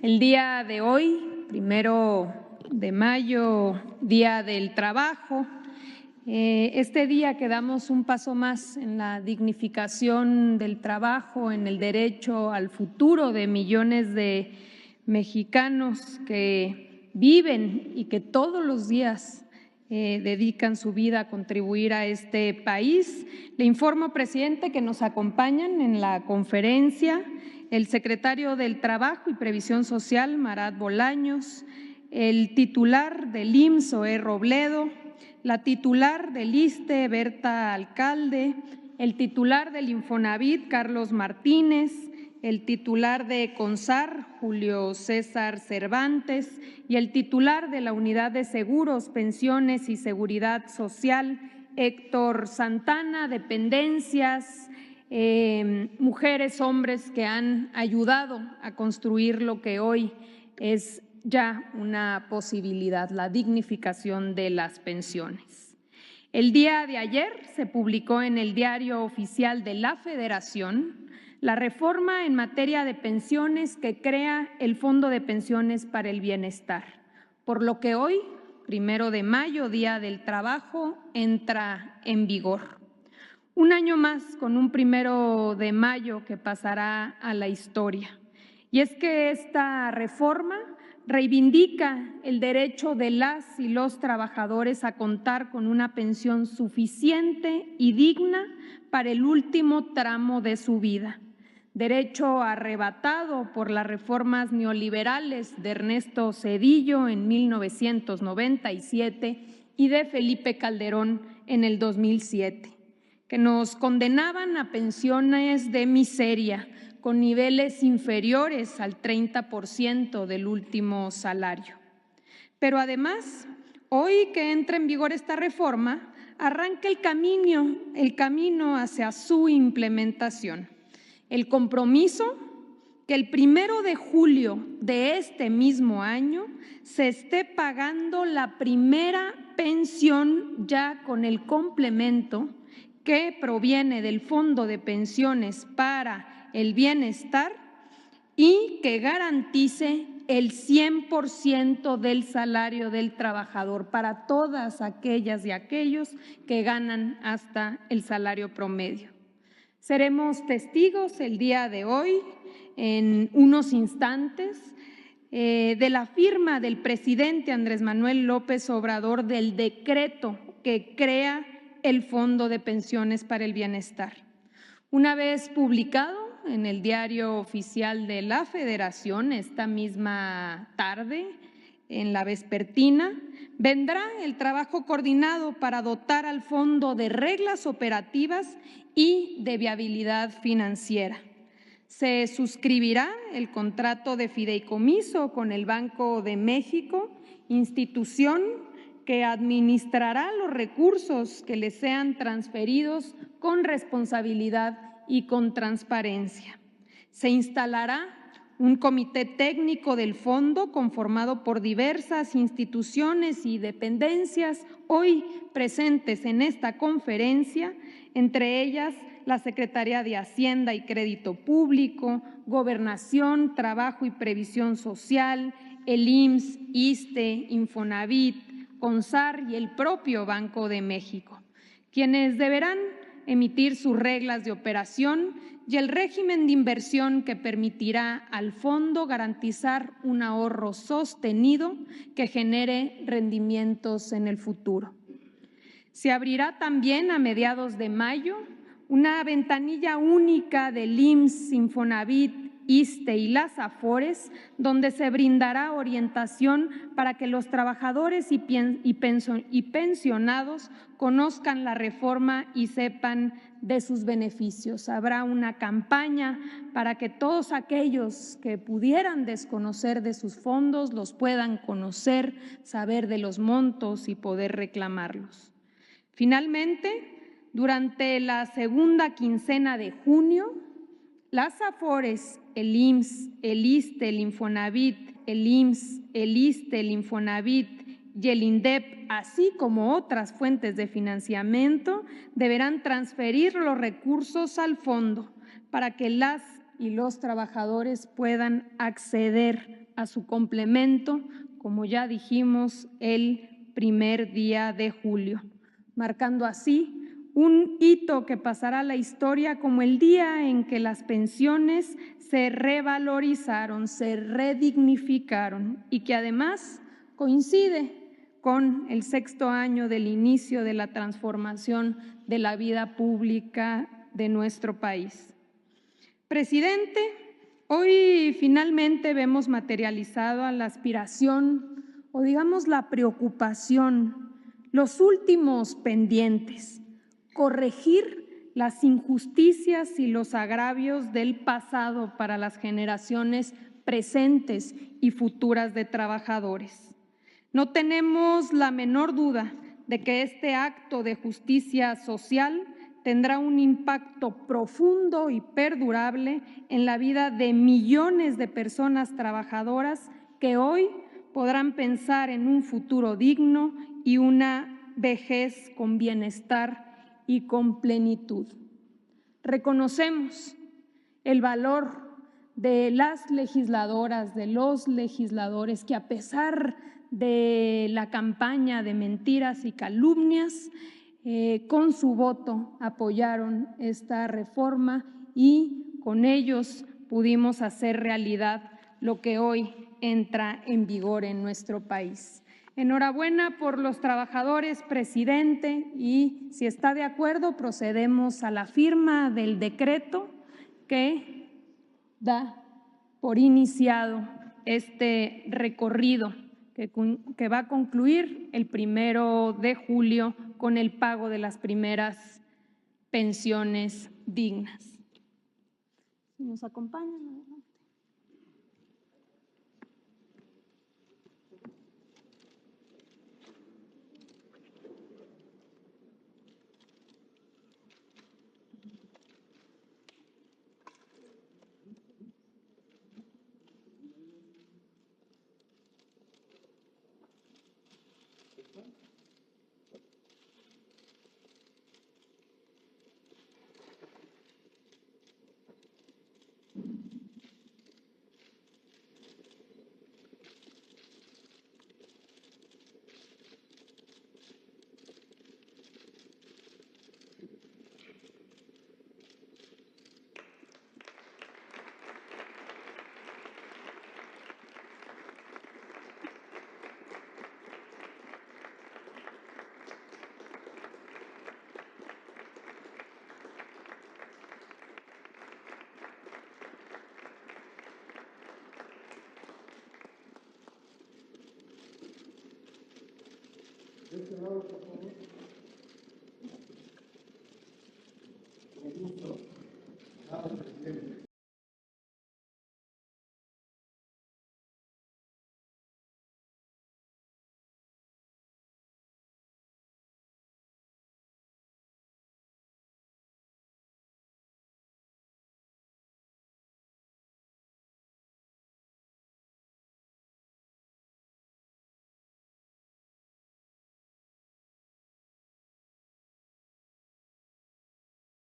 El día de hoy, 1 de mayo, Día del Trabajo, este día que damos un paso más en la dignificación del trabajo, en el derecho al futuro de millones de mexicanos que viven y que todos los días dedican su vida a contribuir a este país. Le informo, presidente, que nos acompañan en la conferencia el secretario del Trabajo y Previsión Social, Marat Bolaños, el titular del IMSS, Zoé Robledo, la titular del ISSSTE, Berta Alcalde, el titular del Infonavit, Carlos Martínez, el titular de CONSAR, Julio César Cervantes, y el titular de la Unidad de Seguros, Pensiones y Seguridad Social, Héctor Santana, dependencias, mujeres, hombres que han ayudado a construir lo que hoy es ya una posibilidad, la dignificación de las pensiones. El día de ayer se publicó en el Diario Oficial de la Federación la reforma en materia de pensiones que crea el Fondo de Pensiones para el Bienestar, por lo que hoy, 1 de mayo, Día del Trabajo, entra en vigor. Un año más con un 1 de mayo que pasará a la historia. Y es que esta reforma reivindica el derecho de las y los trabajadores a contar con una pensión suficiente y digna para el último tramo de su vida. Derecho arrebatado por las reformas neoliberales de Ernesto Zedillo en 1997 y de Felipe Calderón en el 2007. Que nos condenaban a pensiones de miseria con niveles inferiores al 30% del último salario. Pero además, hoy que entra en vigor esta reforma, arranca el camino hacia su implementación. El compromiso que el 1 de julio de este mismo año se esté pagando la primera pensión ya con el complemento que proviene del Fondo de Pensiones para el Bienestar y que garantice el 100% del salario del trabajador para todas aquellas y aquellos que ganan hasta el salario promedio. Seremos testigos el día de hoy, en unos instantes, de la firma del presidente Andrés Manuel López Obrador del decreto que crea el Fondo de Pensiones para el Bienestar. Una vez publicado en el Diario Oficial de la Federación, esta misma tarde, en la vespertina, vendrá el trabajo coordinado para dotar al fondo de reglas operativas y de viabilidad financiera. Se suscribirá el contrato de fideicomiso con el Banco de México, institución que administrará los recursos que le sean transferidos con responsabilidad y con transparencia. Se instalará un comité técnico del fondo conformado por diversas instituciones y dependencias hoy presentes en esta conferencia, entre ellas la Secretaría de Hacienda y Crédito Público, Gobernación, Trabajo y Previsión Social, el IMSS, ISSSTE, Infonavit, CONSAR y el propio Banco de México, quienes deberán emitir sus reglas de operación y el régimen de inversión que permitirá al fondo garantizar un ahorro sostenido que genere rendimientos en el futuro. Se abrirá también a mediados de mayo una ventanilla única del IMSS, Infonavit, ISSSTE y las AFORES, donde se brindará orientación para que los trabajadores y pensionados conozcan la reforma y sepan de sus beneficios. Habrá una campaña para que todos aquellos que pudieran desconocer de sus fondos los puedan conocer, saber de los montos y poder reclamarlos. Finalmente, durante la segunda quincena de junio, las AFORES, el IMSS, el ISSSTE, el Infonavit, el IMSS, el ISSSTE, el Infonavit y el INDEP, así como otras fuentes de financiamiento, deberán transferir los recursos al fondo para que las y los trabajadores puedan acceder a su complemento, como ya dijimos, el primer día de julio, marcando así un hito que pasará a la historia como el día en que las pensiones se revalorizaron, se redignificaron y que además coincide con el 6º año del inicio de la transformación de la vida pública de nuestro país. Presidente, hoy finalmente vemos materializado la aspiración o digamos la preocupación, los últimos pendientes, corregir las injusticias y los agravios del pasado para las generaciones presentes y futuras de trabajadores. No tenemos la menor duda de que este acto de justicia social tendrá un impacto profundo y perdurable en la vida de millones de personas trabajadoras que hoy podrán pensar en un futuro digno y una vejez con bienestar y con plenitud. Reconocemos el valor de las legisladoras, de los legisladores que a pesar de la campaña de mentiras y calumnias, con su voto apoyaron esta reforma y con ellos pudimos hacer realidad lo que hoy entra en vigor en nuestro país. Enhorabuena por los trabajadores, presidente, y si está de acuerdo procedemos a la firma del decreto que da por iniciado este recorrido que va a concluir el 1 de julio con el pago de las primeras pensiones dignas. ¿Nos acompañan? De este lado, por favor.